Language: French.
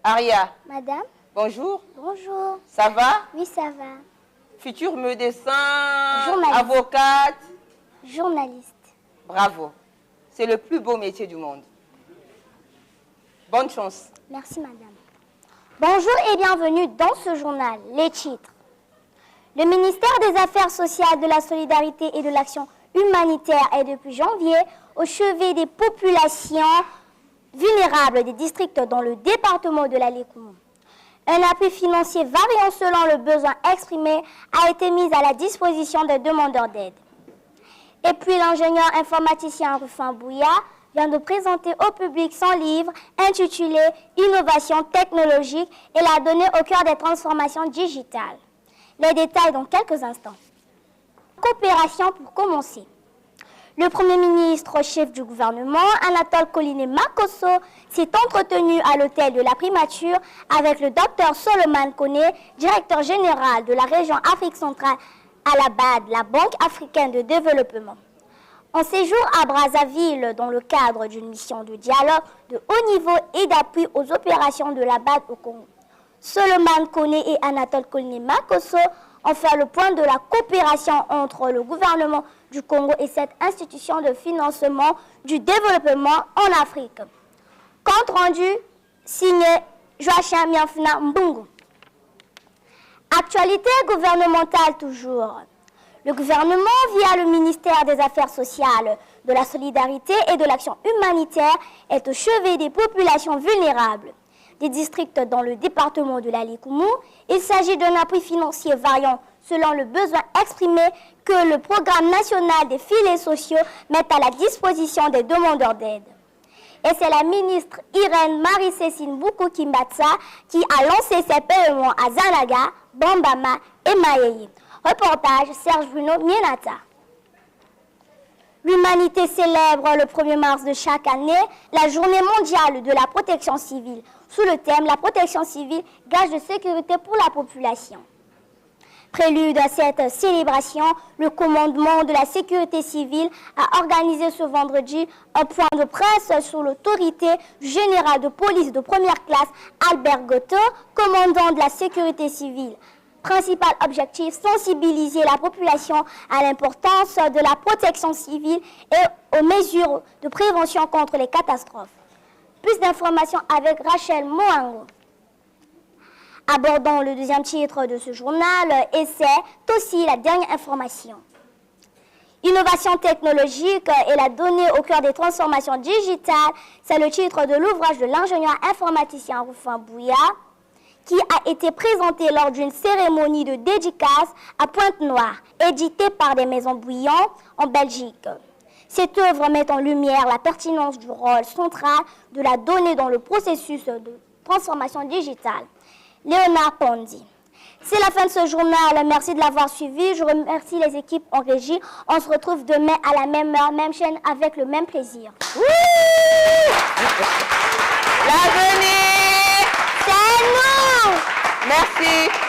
Aria. Madame. Bonjour. Bonjour. Ça va? Oui, ça va. Futur médecin, Journaliste. avocate. Journaliste. Bravo. C'est le plus beau métier du monde. Bonne chance. Merci, madame. Bonjour et bienvenue dans ce journal. Les titres. Le ministère des Affaires sociales, de la solidarité et de l'action humanitaire est depuis janvier au chevet des populations vulnérables des districts dans le département de la Lékoumou. Un appui financier variant selon le besoin exprimé a été mis à la disposition des demandeurs d'aide. Et puis l'ingénieur informaticien Rufin Bouya vient de présenter au public son livre intitulé « Innovation technologique et la donnée au cœur des transformations digitales ». Les détails dans quelques instants. Coopération pour commencer. Le Premier ministre chef du gouvernement, Anatole Koliné Makosso, s'est entretenu à l'hôtel de la primature avec le docteur Solomon Kone, directeur général de la région Afrique centrale à la BAD, la Banque africaine de développement. En séjour à Brazzaville, dans le cadre d'une mission de dialogue de haut niveau et d'appui aux opérations de la BAD au Congo. Solomon Kone et Anatole Koliné Makosso ont fait le point de la coopération entre le gouvernement du Congo et cette institution de financement du développement en Afrique. Compte rendu signé Joachim Mianfina Mbungu. Actualité gouvernementale toujours. Le gouvernement, via le ministère des Affaires sociales, de la solidarité et de l'action humanitaire, est au chevet des populations vulnérables des districts dans le département de la Lékoumou. Il s'agit d'un appui financier variant selon le besoin exprimé que le programme national des filets sociaux met à la disposition des demandeurs d'aide. Et c'est la ministre Irène Marie-Cécile Boukou-Kimbatsa qui a lancé ses paiements à Zanaga, Bambama et Maïe. Reportage Serge Bruno Mienata. L'humanité célèbre le 1er mars de chaque année la journée mondiale de la protection civile, sous le thème « La protection civile, gage de sécurité pour la population ». Prélude à cette célébration, le commandement de la sécurité civile a organisé ce vendredi un point de presse sous l'autorité du général de police de première classe Albert Goto, commandant de la sécurité civile. Principal objectif, sensibiliser la population à l'importance de la protection civile et aux mesures de prévention contre les catastrophes. Plus d'informations avec Rachel Moango. Abordons le deuxième titre de ce journal et c'est aussi la dernière information. Innovation technologique et la donnée au cœur des transformations digitales, c'est le titre de l'ouvrage de l'ingénieur informaticien Rufin Bouya qui a été présenté lors d'une cérémonie de dédicace à Pointe-Noire, éditée par des maisons Bouillon en Belgique. Cette œuvre met en lumière la pertinence du rôle central de la donnée dans le processus de transformation digitale. Léonard Pondi. C'est la fin de ce journal. Merci de l'avoir suivi. Je remercie les équipes en régie. On se retrouve demain à la même heure, même chaîne, avec le même plaisir. L'avenir, c'est nous! merci.